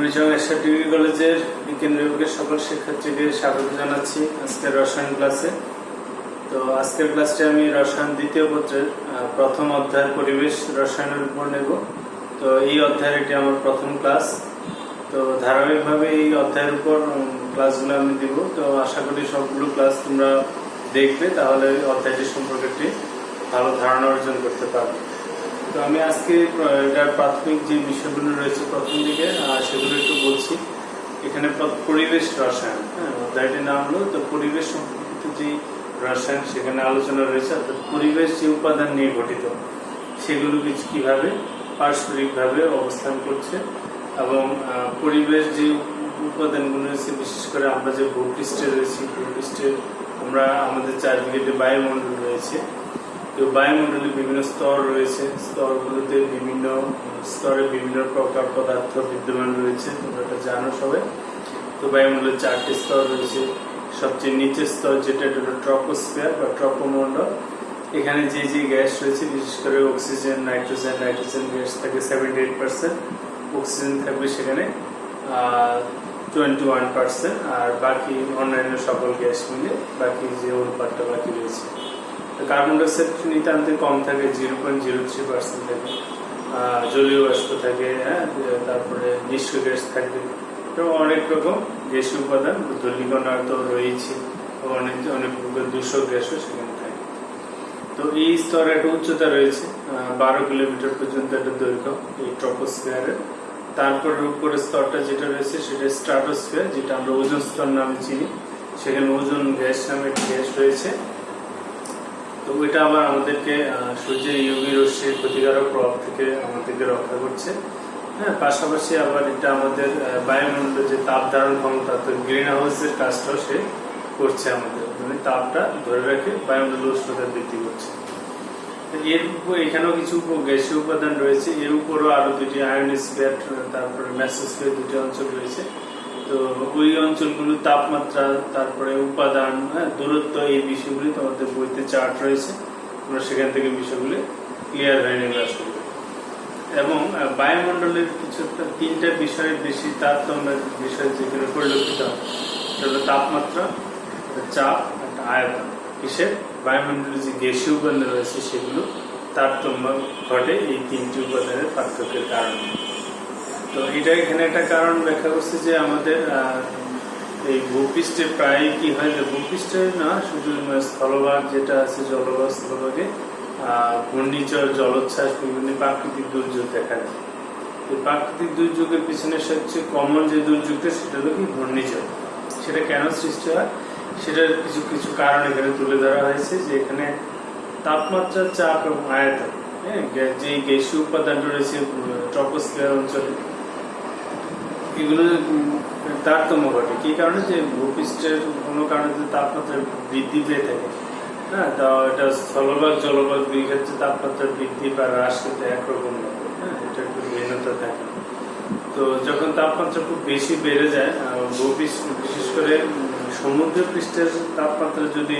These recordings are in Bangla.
বুড়িচং ডিগ্রি কলেজের বিজ্ঞান বিভাগের সকল শিক্ষার্থীদের স্বাগত জানাচ্ছি আজকের রসায়ন ক্লাসে। তো আজকের ক্লাসটি আমি রসায়ন দ্বিতীয় পত্রের প্রথম অধ্যায় পরিবেশ রসায়নের উপর নেব। তো এই অধ্যায়ের এটি আমার প্রথম ক্লাস। তো ধারাবাহিকভাবে এই অধ্যায়ের উপর ক্লাসগুলো আমি দিব। তো আশা করি সবগুলো ক্লাস তোমরা দেখবে, তাহলে অধ্যায়টি সম্পর্কে একটি ভালো ধারণা অর্জন করতে পারবে। তো আমি আজকে এটার প্রাথমিক যে বিষয়গুলো রয়েছে প্রথম দিকে সেগুলো একটু বলছি। এখানে পরিবেশ রসায়ন, অধ্যায়টির নাম হলো তো পরিবেশ সম্পর্কিত যে রসায়ন, সেখানে আলোচনা রয়েছে। অর্থাৎ পরিবেশ যে উপাদান নিয়ে গঠিত সেগুলো কিভাবে পারস্পরিকভাবে অবস্থান করছে এবং পরিবেশ যে উপাদানগুলো রয়েছে, বিশেষ করে আমরা যে ভূপৃষ্ঠে রয়েছি, ভূপৃষ্ঠে আমরা আমাদের চারদিকে বায়ুমণ্ডল রয়েছে। তো বায়ুমণ্ডলে বিভিন্ন স্তর রয়েছে, স্তরগুলোতে বিভিন্ন স্তরে বিভিন্ন প্রকার পদার্থ বিদ্যমান রয়েছে, তোমরা এটা জানো সবাই। তো বায়ুমণ্ডলের 4টি স্তর রয়েছে। সবচেয়ে নিচের স্তর যেটা হলো ট্রপোস্ফিয়ার বা ট্রপোমণ্ডল। এখানে যে যে গ্যাস রয়েছে, বিশেষ করে অক্সিজেন, নাইট্রোজেন গ্যাস থাকে 78%, অক্সিজেন থাকবে সেখানে 21%, আর বাকি অন্যান্য সকল গ্যাস মিলে বাকি যে অনুপাতটা বাকি রয়েছে। কার্বন ডাইঅক্সাইড নিতান্তই কম থাকে, 0.03% থাকে। জলীয় বাষ্প থাকে, তারপরে নিষ্ক্রিয় গ্যাস থাকবে। তো অনেক রকম গ্যাসীয় উপাদান, ধূলিকণা তো রয়েছে, অনেক প্রকার দূষক গ্যাসও সেখানে থাকে। তো এই স্তরে একটা উচ্চতা রয়েছে 12 কিলোমিটার পর্যন্ত একটা দৈর্ঘ্য এই ট্রপোস্ফিয়ারের। তারপরে উপরের স্তরটা যেটা রয়েছে সেটা স্ট্রাটোস্ফিয়ার, যেটা আমরা ওজোন স্তর নামে চিনি। সেখানে ওজোন গ্যাস নামে একটি গ্যাস রয়েছে। তো ওইটা আবার আমাদেরকে সূর্যের ইউভি রশ্মির ক্ষতিকারক প্রভাব থেকে আমাদেরকে রক্ষা করছে। পাশাপাশি আবার এটা আমাদের বায়ুমণ্ডলের যে তাপ ধারণ ক্ষমতা, তো গ্রিন হাউসের কাজটাও সে করছে, আমাদের মানে তাপটা ধরে রাখে, বায়ুমণ্ডলের উষ্ণতা বৃদ্ধি করছে। এর উপর এখানেও কিছু গ্যাসীয় উপাদান রয়েছে। এর উপরও আরো দুটি আয়োনোস্ফিয়ার, তারপরে মেসোস্ফিয়ার দুটি অঞ্চল রয়েছে। তো ওই অঞ্চলগুলো তাপমাত্রা, তারপরে উপাদান, দূরত্ব, এই বিষয়গুলি তোমাদের বইতে চার্ট রয়েছে, তোমরা সেখান থেকে বিষয়গুলি ক্লিয়ার হয়ে নেবে আসলে। এবং বায়ুমণ্ডলের কিছু 3টা বিষয়ের বেশি তারতম্যের বিষয় যেগুলো পরিলক্ষিত হয়, সেটা হলো তাপমাত্রা, চাপ, একটা আয়তন। কিসের? বায়ুমণ্ডলের যে গ্যাসীয় উপাদান রয়েছে সেগুলো তারতম্য ঘটে এই 3টি উপাদানের পার্থক্যের কারণে। তো এটা এখানে একটা কারণ ব্যাখ্যা করছে যে আমাদের এই ভূপৃষ্ঠে প্রায় কি হয়, যে ভূপৃষ্ঠে না শুধু স্থলভাগ যেটা আছে, জলভাগ, স্থলভাগে ঘূর্ণিঝড়, জলোচ্ছ্বাস, বিভিন্ন প্রাকৃতিক দুর্যোগ দেখা যায়। এই প্রাকৃতিক দুর্যোগের পিছনে সবচেয়ে কমন যে দুর্যোগটা, সেটা হলো কি ঘূর্ণিঝড়। সেটা কেন সৃষ্টি হয় সেটার কিছু কিছু কারণ এখানে তুলে ধরা হয়েছে। যে এখানে তাপমাত্রা, চাপ এবং আয়তন, যে গ্যাসীয় উপাদানটা রয়েছে ট্রপোস্ফিয়ার অঞ্চলে, এগুলো তারতম্য ঘটে। কি কারণে? যে ভূপৃষ্ঠের কোনো কারণে যদি তাপমাত্রা বৃদ্ধি পেয়ে থাকে, তো এটা স্থলভাগ জলভাগ দুই ক্ষেত্রে তাপমাত্রা বৃদ্ধি বা হ্রাস কিন্তু একরকম হবে, এটা একটু ভিন্নতা থাকে। তো যখন তাপমাত্রা খুব বেশি বেড়ে যায়, ভূপৃষ্ঠ বিশেষ করে সমুদ্র পৃষ্ঠের তাপমাত্রা যদি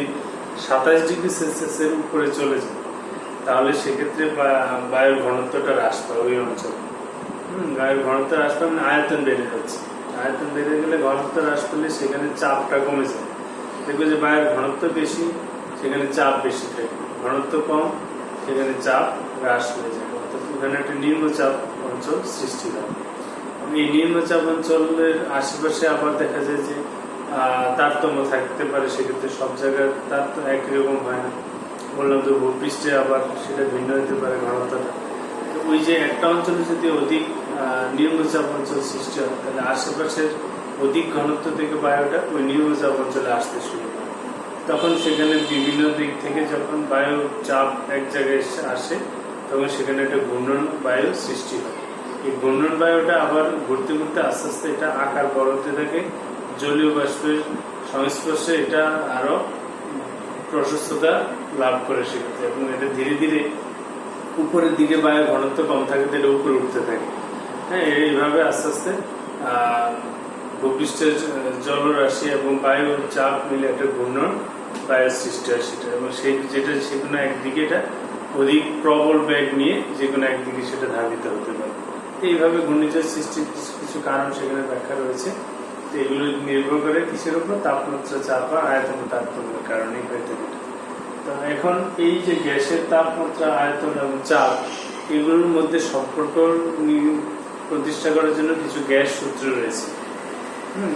27 ডিগ্রি সেলসিয়াসের উপরে চলে যায়, তাহলে সেক্ষেত্রে বায়ুর ঘনত্বটা হ্রাস পায় ওই অঞ্চলে। বায়ুর ঘনত্ব হ্রাস পায় মানে আয়তন বেড়ে যাচ্ছে। আয়তন বেড়ে গেলে ঘনত্ব হ্রাস পেলে সেখানে চাপটা কমে যায়। দেখবে যে বায়ুর ঘনত্ব বেশি, সেখানে চাপ বেশি থাকে। ঘনত্ব কম, সেখানে চাপ হ্রাস হয়ে যায়। অর্থাৎ ওখানে একটা নিম্নচাপ অঞ্চল সৃষ্টি হয়। এই নিম্নচাপ অঞ্চলের আশেপাশে আবার দেখা যায় যে তারতম্য থাকতে পারে। সেক্ষেত্রে সব জায়গায় তারতম্য একই রকম হয় না। বললাম তো ভূপৃষ্ঠে আবার সেটা ভিন্ন হতে পারে ঘনত্বটা। ওই যে একটা অঞ্চলে যদি অধিক নিম্নচাপ অঞ্চল সৃষ্টি হয়, তাহলে আশেপাশের অধিক ঘনত্ব থেকে বায়ুটা ওই নিম্নচাপ অঞ্চলে আসতে শুরু করে। তখন সেখানে বিভিন্ন দিক থেকে যখন বায়ু চাপ এক জায়গায় আসে, তখন সেখানে একটা ঘূর্ণন বায়ু সৃষ্টি হয়। এই ঘূর্ণন বায়ুটা আবার ঘুরতে ঘুরতে আস্তে আস্তে এটা আকার বড় হতে থাকে। জলীয় বাষ্পের সংস্পর্শে এটা আরো প্রশস্ততা লাভ করে সেক্ষেত্রে, এবং এটা ধীরে ধীরে উপরের দিকে বায়ুর ঘনত্ব কম থাকে, এটা উপরে উঠতে থাকে। এইভাবে আস্তে আস্তে ভূপৃষ্ঠের জলরাশি এবং বায়ুর চাপ মিলে একটা ঘূর্ণন বায়ুর সৃষ্টি হয় সেটা, এবং যেটা যেকোনো একদিকে এটা অধিক প্রবল বেগ নিয়ে যেকোনো একদিকে সেটা ধাবিত হতে পারে। এইভাবে ঘূর্ণিঝড় সৃষ্টির কিছু কিছু কারণ সেখানে ব্যাখ্যা রয়েছে। তো এগুলো নির্ভর করে কিসের উপর? তাপমাত্রা, চাপ আর আয়তনের তারতম্যের কারণেই হয়ে থাকে। তো এখন এই যে গ্যাসের তাপমাত্রা, আয়তন এবং চাপ, এগুলোর মধ্যে সম্পর্ক প্রতিষ্ঠা করার জন্য কিছু গ্যাস সূত্র রয়েছে।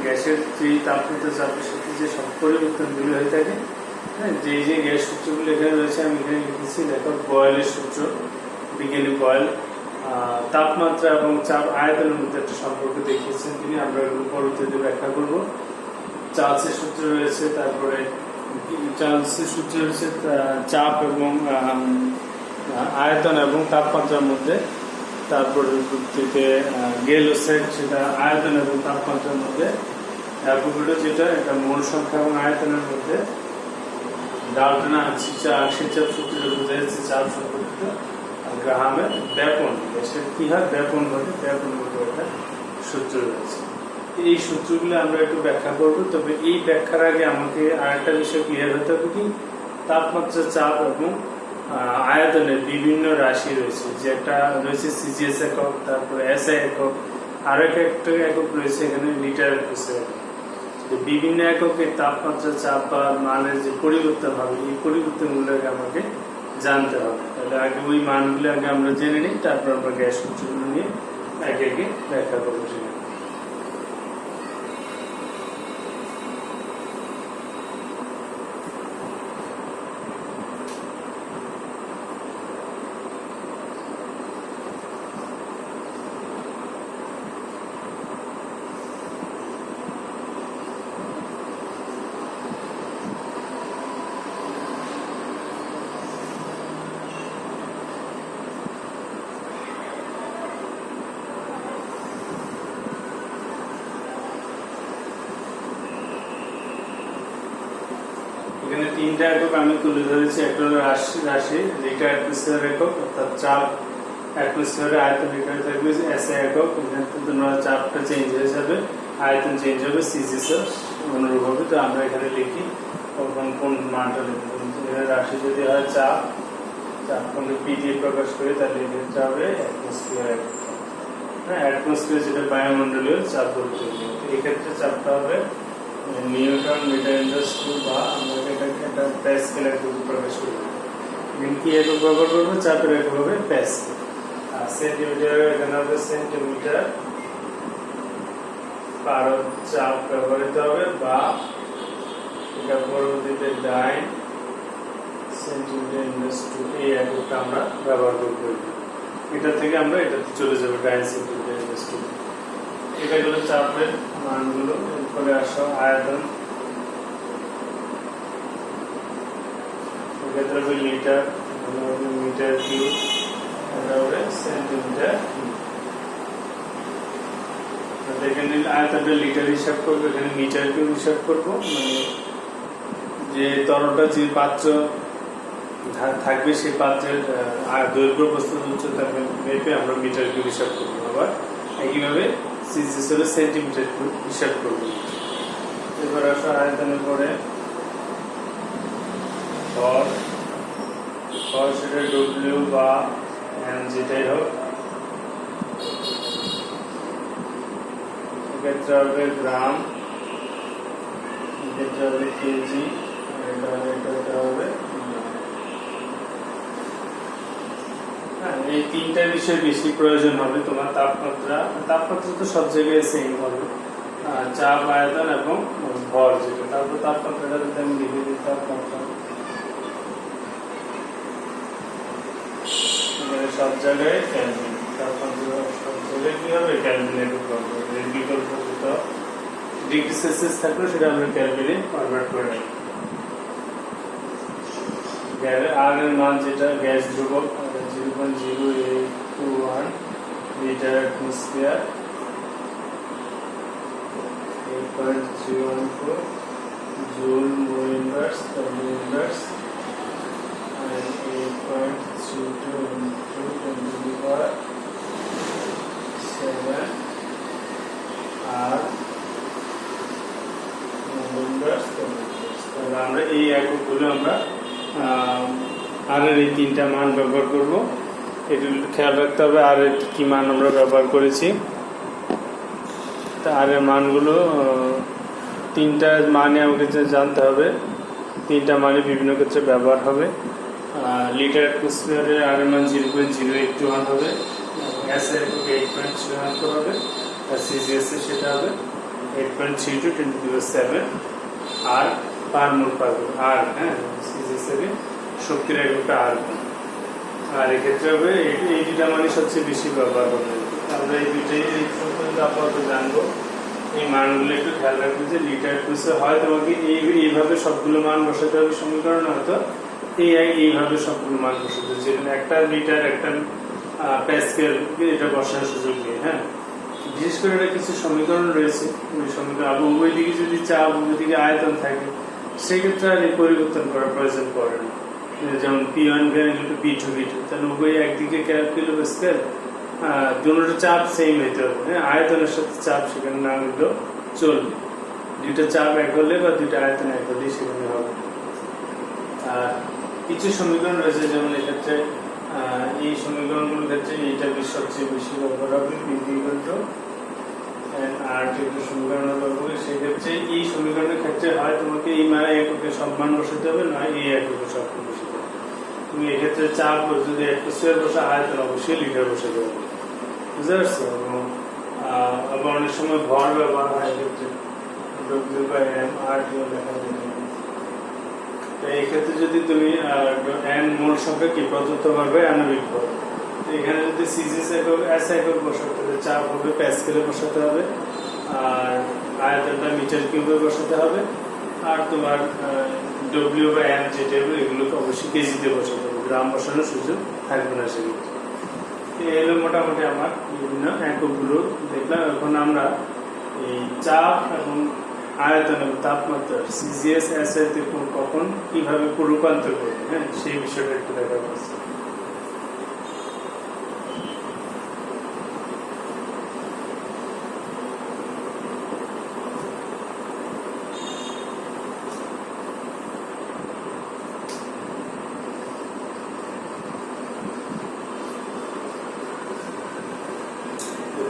গ্যাসের যে তাপমাত্রা, চাপের সাথে যে সব পরিবর্তনগুলো হয়ে থাকে, হ্যাঁ, যে গ্যাস সূত্রগুলো এখানে রয়েছে আমি এখানে লিখেছি। দেখো, বয়েলের সূত্র, বিজ্ঞানী বয়েল তাপমাত্রা এবং চাপ, আয়তনের মধ্যে একটা সম্পর্ক দেখিয়েছেন তিনি। আমরা এগুলো পরবর্তীতে ব্যাখ্যা করব। চার্লসের সূত্র রয়েছে, তারপরে চার্লসের সূত্র রয়েছে চাপ এবং আয়তন এবং তাপমাত্রার মধ্যে। তারপরে গেলোসেট, সেটা আয়তন এবং তাপমাত্রার মধ্যে। অ্যাভোগাড্রো, যেটা এটা মোল সংখ্যা এবং আয়তনের মধ্যে। ডাল্টন আংশিক চাপ সূত্রে বোঝা যাচ্ছে চাপ সম্পর্কিত। গ্রাহামের ব্যাপন, গ্যাসের কি হয়? ব্যাপন ঘটে, ব্যাপনের উপর একটা সূত্র রয়েছে। এই সূত্রগুলো আমরা একটু ব্যাখ্যা করব। তবে এই ব্যাখ্যার আগে আমাকে আরেকটা বিষয় ক্লিয়ার হতে হবে কি, তাপমাত্রা, চাপ এবং আয়তনের বিভিন্ন রাশি রয়েছে। যে একটা রয়েছে সিজিএস একক, তারপরে এসআই একক, আরো একটা একক রয়েছে এখানে লিটার একক। বিভিন্ন এককের তাপমাত্রা, চাপ বা মানের যে পরিবর্তন হবে, এই পরিবর্তনগুলোকে আমাকে জানতে হবে। তাহলে আগে ওই মানগুলো আগে আমরা জেনে নিই, তারপর আমরা গ্যাস সূত্রগুলো নিয়ে একে একে ব্যাখ্যা করবো। এখানে তিনটা একক আমি তুলে ধরেছি। একটা হলো রাশি, যেটা অ্যাটমসফিয়ার একক, অর্থাৎ চাপ। অ্যাটমসফিয়ারের আয়তন এখানে থাকবে এসআই একক, এখানে কিন্তু চাপটা চেঞ্জ হয়ে যাবে, আয়তন চেঞ্জ হবে, সিজিএস অনুরূপ হবে। তো আমরা এখানে লিখি কখন কোন মানটা লিখবো। এখানে রাশি যদি হয় চাপ, কোনটা পি দিয়ে প্রকাশ করে, তাহলে এক্ষেত্রে হবে অ্যাটমসফিয়ার একক। হ্যাঁ, অ্যাটমসফিয়ার যেটা বায়ুমণ্ডলীয় চাপ বলতে, এক্ষেত্রে চাপটা হবে নিউটন মিটার ইন্ডাস্ট্রি, বা আমরা এটাকে একটা প্যাসকেল এককে প্রকাশ করব। কি একক ব্যবহার করবো? চাপের একক হবে প্যাসকেল। আর সেন্টিমিটার এখানে হবে সেন্টিমিটার পার চাপ ব্যবহৃত হবে, বা এটা পরবর্তীতে ডাইন সেন্টিমিটার ইন্ডাস্ট্রি, এই এককটা আমরা ব্যবহার করব। এটা থেকে আমরা এটাতে চলে যাবো ডাইন সেন্টিমিটার ইন্ডাস্ট্রি। এটা হলো চাপের মানগুলো। এরপরে আসো আয়তন, এক্ষেত্রে হবে লিটার, মিটার কিউব, এটা হবে সেন্টিমিটার কিউব। এখানে আয়তনটা লিটার হিসাব করবো, এখানে মিটার কিউব হিসাব করবো। মানে যে তরলটা, যে পাত্র থাকবে, সেই পাত্রের দৈর্ঘ্য, প্রস্থ, উচ্চতা মেপে আমরা মিটার কিউব হিসাব করবো। আবার একইভাবে সিজিএস হলে সেন্টিমিটার কিউব হিসাব করব। এবার আসো আয়তনের পরে ভর, সেটা ডব্লিউ বা এম যেটাই হোক। এক্ষেত্রে হবে গ্রাম, এক্ষেত্রে হবে কেজি, এটা হবে। এই তিনটা বিষয় বেশি প্রয়োজন হবে তোমার। তাপমাত্রা তো সব জায়গায় সেম হবে, চাপ, আয়তন এবং ভর যেটা। তারপর তাপমাত্রাটা যদি আমি লিখে দিই, তাপমাত্রা সব জায়গায় ক্যালভিন। তাপমাত্রা সব জায়গায় কি হবে? ক্যালভিন একক হবে। বিকল্প ডিগ্রি সেলসিয়াস থাকলে সেটা আমরা ক্যালভিনে কনভার্ট করে নিই। আর এর মান যেটা গ্যাস ধ্রুবক 0.0821 litre atmosphere, 8.314 joule mole inverse, W inverse, and 8.32 into 10 to the power 7 আর মোল ইনভার্স। তাহলে আমরা এই এককগুলো আমরা আর এই তিনটা মান ব্যবহার করব। এগুলো খেয়াল রাখতে হবে। আর কি মান আমরা ব্যবহার করেছি, তা আর এর মানগুলো তিনটা মানে আমাকে জানতে হবে, তিনটা মানে বিভিন্ন ক্ষেত্রে ব্যবহার হবে। লিটার অ্যাটমসফিয়ারে আর এর মান 0.081 হবে, এস এর 8.74 হবে, আর সিজিএস এ সেটা হবে 8.32 × 10⁻⁷ আর পার মোল পাবে। আর সিজিএস এর শক্তির এককটা আর, আর এক্ষেত্রে হবে এই দুটা মানে সবচেয়ে বেশি ব্যবহার হবে। আমরা এই দুটাই আপাতত জানবো। এই মানগুলো একটু খেয়াল রাখবে যে লিটার অ্যাটমসফিয়ার হয় তোমাকে এইভাবে সবগুলো মান বসাতে হবে সমীকরণ, হয়তো এইভাবে সবগুলো মান বসাতে হবে, যেখানে একটা লিটার একটা প্যাসকেল এটা বসানোর সুযোগ নেই। বিশেষ করে এটা কিছু সমীকরণ রয়েছে, ওই সমীকরণ উভয় দিকে যদি চাপ উভয় দিকে আয়তন থাকে সেক্ষেত্রে আর এই পরিবর্তন করার প্রয়োজন পড়ে না। যেমন P1 P2 তাহলে উভয় একদিকে কিলো প্যাসকেল, দুটোর চাপ সেম হইতে হবে, আয়তনের সাথে চাপ সেখানে না হলেও চলবে। দুইটা চাপ এক হলে বা দুইটা আয়তন এক হলেই সেখানে হবে। আর কিছু সমীকরণ রয়েছে, যেমন এক্ষেত্রে এই সমীকরণগুলোর ক্ষেত্রে এইটা সবচেয়ে বেশি ব্যবহার হবে, আর যেটা সমীকরণ ব্যবহার হবে সেক্ষেত্রে এই সমীকরণের ক্ষেত্রে হয় তোমাকে এই মানে এককে সব মান বসাতে হবে, নয় এই এককে সব মান বসাতে হবে। তুমি এক্ষেত্রে চাপ যদি অ্যাটমসফিয়ার বসা, আয়তন অবশ্যই লিটার বসাতে হবে, বুঝতে পারছো? এবং আবার অনেক সময় ভর ব্যবহার হয় এক্ষেত্রে W/m RT লেখা যায়। এই ক্ষেত্রে যদি তুমি n মোল সংখ্যা কি প্রদত্ত করবে আণবিক ভর, এখানে যদি সিজিএস একক এস একক বসাতে হবে, চাপ হবে প্যাসকেলে বসাতে হবে, আর আয়তনটা মিটার কিউবে বসাতে হবে, আর তোমার W/m যেটা হবে এগুলোকে অবশ্যই কেজিতে বসাতে হবে, গ্রাম বসানোর সুযোগ থাকবে না সেক্ষেত্রে। এগুলো মোটামুটি আমার বিভিন্ন এককগুলো দেখলাম। এখন আমরা এই চাপ এবং আয়তন এবং তাপমাত্রা সিজিএস এস এর কখন কিভাবে রূপান্তর করবে, সেই বিষয়টা একটু দেখা যাচ্ছে।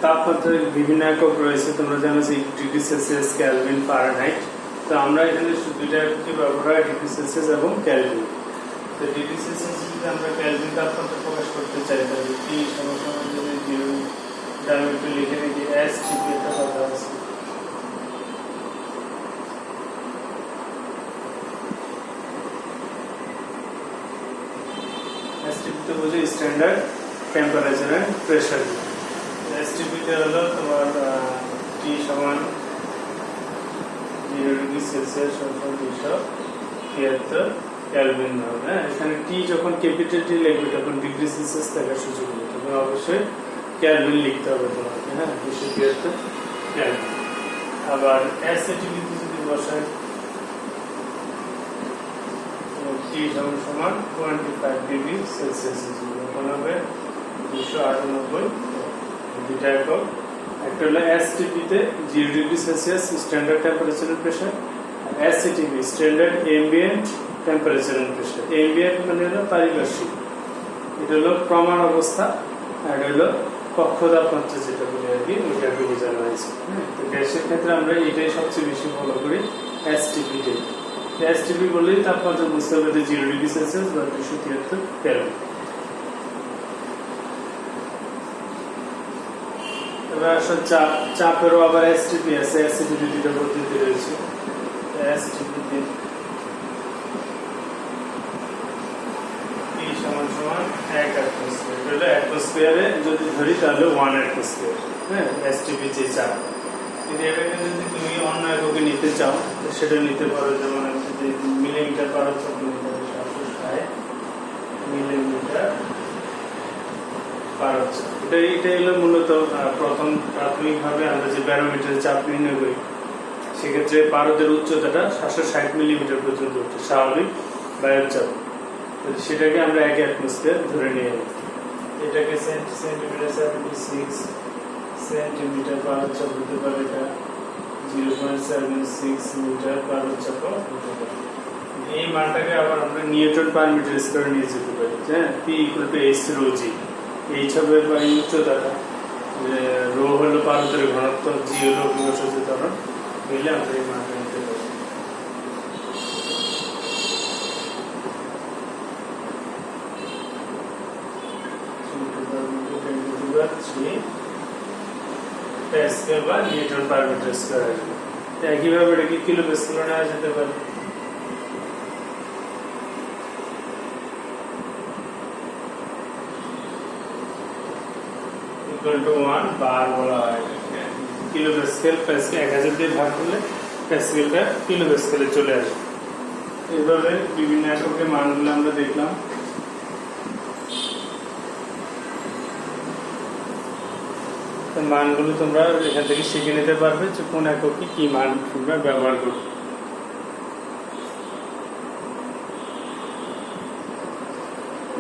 তাপমাত্রার বিভিন্ন একক রয়েছে, তোমরা জানো যে ডিগ্রি সেলসিয়াস, কেলভিন, ফারেনহাইট। তো আমরা এখানে দুইটা এককে ব্যবহার হয়, ডিগ্রি সেলসিয়াস এবং কেলভিন। তো ডিগ্রি সেলসিয়াস যদি আমরা কেলভিন তাপমাত্রা প্রকাশ করতে চাই তাহলে কি সমস্যা, যদি আমি একটু লিখে নিই, এসটিপি একটা কথা আছে, এসটিপি তো বুঝি স্ট্যান্ডার্ড টেম্পারেচার এন্ড প্রেসার। এসটিপিতে হলো তোমার T সমান 0 ডিগ্রি সেলসিয়াস সমান 273 কেলভিন হবে। এখানে T যখন ক্যাপিটাল T লিখবে তখন ডিগ্রি সেলসিয়াস থাকার সুযোগ নেই, তখন অবশ্যই কেলভিন লিখতে হবে তোমাকে, 273 কেলভিন। আবার এসটিপিতে যদি বসাই T সমান 25 ডিগ্রি সেলসিয়াস, তখন হবে 298 দুইটা একক। একটা হলো এসটিপি-তে 0 degree Celsius standard temperature and pressure, STP standard ambient temperature and pressure. Ambient মানে হলো পারিপার্শ্বিক, এটা হলো প্রমাণ অবস্থা, আর এটা হলো কক্ষ তাপমাত্রা যেটা বলে আর কি, ওইটাকে বোঝানো হয়েছে। তো গ্যাসের ক্ষেত্রে আমরা এটাই সবচেয়ে বেশি ফলো করি, এসটিপি-তে। এসটিপি বললেই তাপমাত্রা বুঝতে হবে যে 0 ডিগ্রি সেলসিয়াস বা 273 কেলভিন। চাপেরও আবার এসটিপি আছে, এসটিপি দুটো পদ্ধতি রয়েছে। এসটিপি T সমান 1 অ্যাটমসফিয়ার, এটা অ্যাটমসফিয়ারে যদি ধরি তাহলে 1 অ্যাটমসফিয়ার, এসটিপি যে চাপ। কিন্তু এটাকে যদি তুমি অন্য এককে নিতে চাও সেটা নিতে পারো, যেমন যদি মিলিমিটার পার চক্রমিটার 760 মিলিমিটার পার হচ্ছে। এটাই হলো মূলত প্রথম প্রাথমিকভাবে আমরা যে ব্যারোমিটারের চাপ নির্ণয় করি, সেক্ষেত্রে পারদের উচ্চতাটা 760 মিলিমিটার পর্যন্ত উঠে স্বাভাবিক বায়ুর চাপ, সেটাকে আমরা 1 অ্যাটমসফিয়ার ধরে নিয়ে নিই। এটাকে সেন্টিমিটার 76 সেন্টিমিটার পার চাপ হতে পারে, এটা 0.76 মিটার পার চাপ হতে পারে। এই মানটাকে আবার আমরা নিউটন পার মিটার স্কয়ার নিয়ে যেতে পারি, P = H ρg। এইচ হবে বা এই উচ্চতাটা, রো হলো পারদের ঘনত্ব, জি হলো অভিকর্ষ ত্বরণ, মিলে আমরা এই মানটা নিতে পারি। প্যাসকেল বা নিউটন পার মিটার স্কয়ার আসবে। একইভাবে এটাকে কিলো প্যাসকেল নেওয়া যেতে পারে। ইকুয়াল টু 1 বার বলা হয়। কিলো প্যাসকেল, প্যাসকেল 1000 দিয়ে ভাগ করলে প্যাসকেলটা কিলো প্যাসকেলে চলে আসবে। এইভাবে বিভিন্ন এককের মানগুলো আমরা দেখলাম। মানগুলো তোমরা এখান থেকে শিখে নিতে পারবে যে কোন এককে কি মান তোমরা ব্যবহার করবে।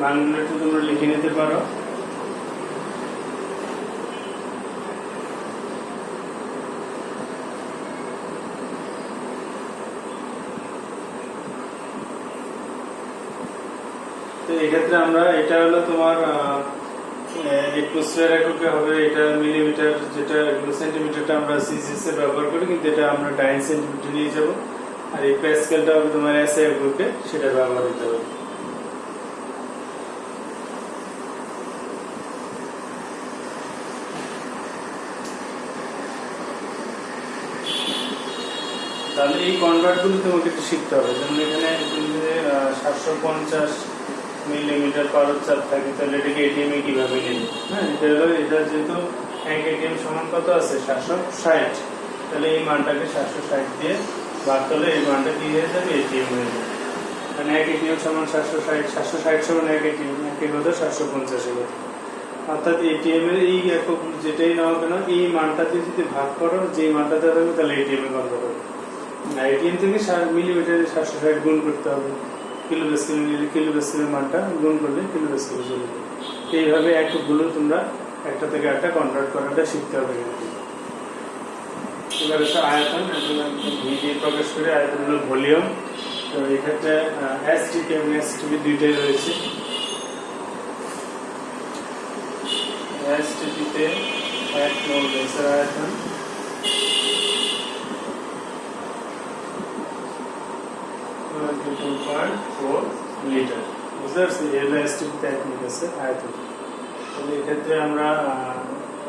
মানগুলো একটু তোমরা লিখে নিতে পারো। তো এক্ষেত্রে আমরা এটা হলো তোমার স্কয়ার এককে হবে, এটা মিলিমিটার, যেটা সেন্টিমিটারটা আমরা সিসিএস এ ব্যবহার করি, কিন্তু এটা আমরা ডাইন সেন্টিমিটার নিয়ে যাব। আর এই প্যাসকেলটা হবে তোমার এসআই এককে, সেটা ব্যবহার করতে হবে। তাহলে এই কনভার্টগুলো তোমাকে একটু শিখতে হবে। যেমন এখানে তুমি যদি 750 মিলিমিটার পাওয়ার চাপ থাকে, তাহলে এটাকে এটিএম এ কিভাবে নেবে? হ্যাঁ, এটা যেহেতু এক এটিএম সমান কত আছে 760, তাহলে এই মানটাকে 760 দিয়ে ভাগ করলে এই মানটা কি হয়ে যাবে? এটিএম হয়ে যাবে। মানে এক এটিএম সমান 760, 760 সমান এক এটিএম, এক কথা 750 হবে। অর্থাৎ এটিএম এর এই একক যেটাই নাও কেন, এই মানটাতে যদি ভাগ করো, যে মানটাতে থাকবে, তাহলে এটিএম এ কনভার্ট হবে। এটিএম থেকে মিলিমিটারে 760 গুণ করতে হবে। কিলো প্যাসকেল নিলে কিলো প্যাসকেলের মানটা গুণ করলে কিলো প্যাসকেল চলে যাবে। এইভাবে এককগুলো তোমরা একটা থেকে একটা কনভার্ট করাটা শিখতে হবে। এবার হচ্ছে আয়তন, ভি দিয়ে প্রকাশ করে। আয়তন হলো ভলিউম। তো এক্ষেত্রে এসটিপি এবং এসটিপি দুইটাই রয়েছে। এসটিপিতে 1 মোল গ্যাসের আয়তন, লিটার। বুঝতে পারছি? এসটিপিতে 1 মোল গ্যাসের আয়তন। তাহলে এক্ষেত্রে আমরা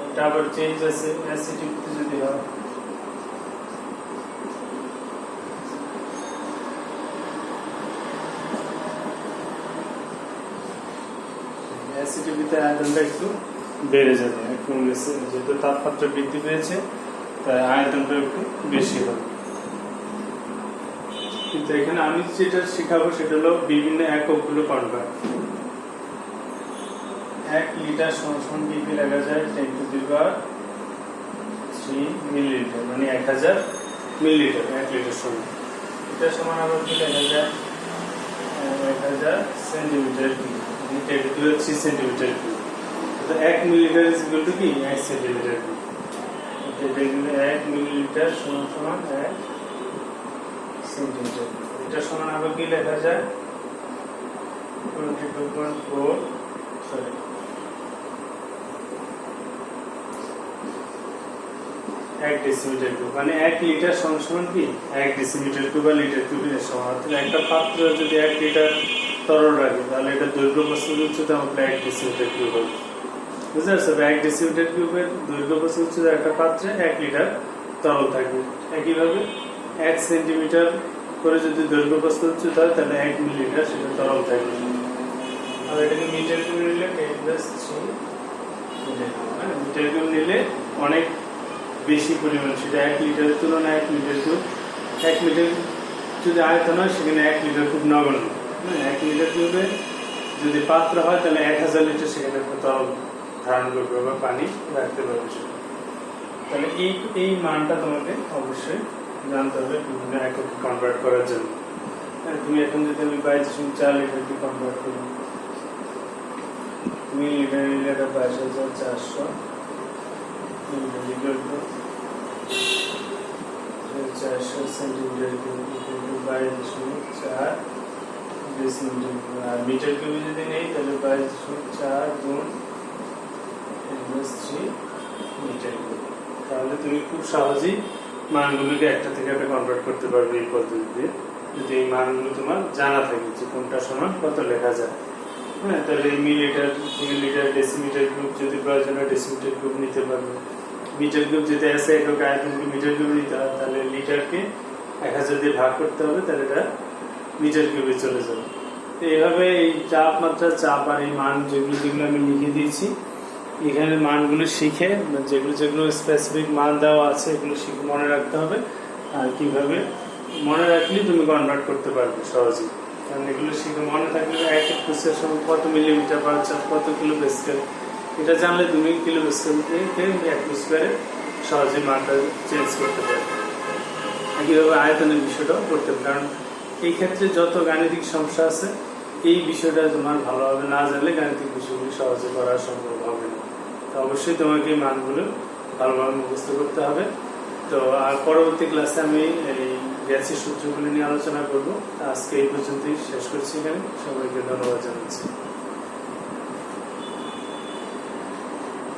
এটা আবার চেঞ্জ আছে, এসটিপিতে যদি হয় এসটিপিতে আয়তনটা একটু বেড়ে যাবে। এখন যেহেতু তাপমাত্রা বৃদ্ধি পেয়েছে, তাই আয়তনটা একটু বেশি হবে। কিন্তু এখানে আমি যেটা শেখাবো সেটা হলো বিভিন্ন এককগুলো কনভার্ট। 1 লিটার সমান কি লেখা যায়? 10⁻³ মিলিলিটার, মানে 1000 মিলিলিটার 1 লিটার সমান। এটা সমান আবার কি লেখা যায়? 1000 সেন্টিমিটার কিউব, মানে 10⁻³ সেন্টিমিটার কিউব। তো 1 মিলিলিটার ইজ ইকুয়াল টু কি? 1 সেন্টিমিটার কিউব। এটা কিন্তু 1 মিলিলিটার সমান 1 সেন্টিমিটার। এটা সমান আবার কি লেখা যায়? 22.4 সরি 1 ডেসিমিটার কিউব, মানে 1 লিটার সমান কি 1 ডেসিমিটার কিউব বা লিটার কিউবের সমান। তাহলে একটা পাত্র যদি 1 লিটার তরল রাখে, তাহলে এটা দৈর্ঘ্য প্রস্থ উচ্চতা আমরা 1 ডেসিমিটার কিউব হবে। বুঝতে পারছো? 1 ডেসিমিটার কিউবের দৈর্ঘ্য প্রস্থ উচ্চতা একটা পাত্রে 1 লিটার তরল থাকবে। একইভাবে 1 সেন্টিমিটার করে যদি দৈর্ঘ্য প্রস্থ উচ্চতা হয়, তাহলে 1 মিলিলিটার সেটা তরল থাকবে। আর এটাকে মিটার কিউব নিলে 10⁻³ মিটার কিউব নিলে অনেক বেশি পরিমাণ, সেটা 1 লিটারের তুলনায় 1 মিটার কিউব। 1 মিটার যদি আয়তন হয়, সেখানে 1 লিটার খুব নগণ্য। 1 লিটার কিউবে যদি পাত্র হয়, তাহলে 1000 লিটার সেখানে তরল ধারণ করবে বা পানি রাখতে পারবে। তাহলে এই মানটা তোমাকে অবশ্যই জানতে হবে বিভিন্ন এককে কনভার্ট করার জন্য। তুমি এখন যদি আমি 22.4 লিটারকে কনভার্ট করি, মিলিলিটার নিলে এটা 22,400 মিলিলিটার, 400 সেন্টিমিটার কিউব 22.4 ডেসিমিটার। আর মিটার কিউবে যদি নেই, তাহলে 22.4 গুণ 3 মিটার কিউব। তাহলে তুমি খুব সহজেই মানগুলোকে একটা থেকে একটা কনভার্ট করতে পারবে এই পদ্ধতিতে, যদি এই মানগুলো তোমার জানা থাকে যে কোনটা সমান কত লেখা যায়। হ্যাঁ, তাহলে মিলিলিটার, ডেসিমিটার কিউব যদি প্রয়োজন হয় ডেসিমিটার কিউব নিতে পারবে। মিটার কিউব যদি আছে একক আয়তনকে মিটার কিউব নিতে হয়, তাহলে লিটারকে 1000 দিয়ে ভাগ করতে হবে, তাহলে এটা মিটার কিউবে চলে যাবে। এইভাবে এই তাপমাত্রা, চাপ আর এই মান যেগুলো আমি লিখে দিয়েছি, এখানে মানগুলো শিখে যেগুলো স্পেসিফিক মান দেওয়া আছে এগুলো শিখে মনে রাখতে হবে। আর কিভাবে মনে রাখলে তুমি কনভার্ট করতে পারবে সহজেই, কারণ এগুলো শিখে মনে থাকলে এক কোষের সময় কত মিলিমিটার পার চাপ, কত কিলো প্যাসকেল, এটা জানলে তুমি কিলো প্যাসকেল থেকে এক স্কোয়ারে সহজেই মানটা চেঞ্জ করতে পারবে। একইভাবে আয়তনের বিষয়টাও করতে হবে, কারণ এই ক্ষেত্রে যত গাণিতিক সমস্যা আছে এই বিষয়টা তোমার ভালোভাবে না জানলে গাণিতিক বিষয়গুলি সহজে করা সম্ভব হবে না। তো অবশ্যই তোমাকে এই মানগুলো ভালোভাবে মুখস্থ করতে হবে। তো আর পরবর্তী ক্লাসে আমি এই গ্যাসের সূত্রগুলি নিয়ে আলোচনা করব। আজকে এই পর্যন্তই শেষ করছি এখানে। সবাইকে ধন্যবাদ জানাচ্ছি।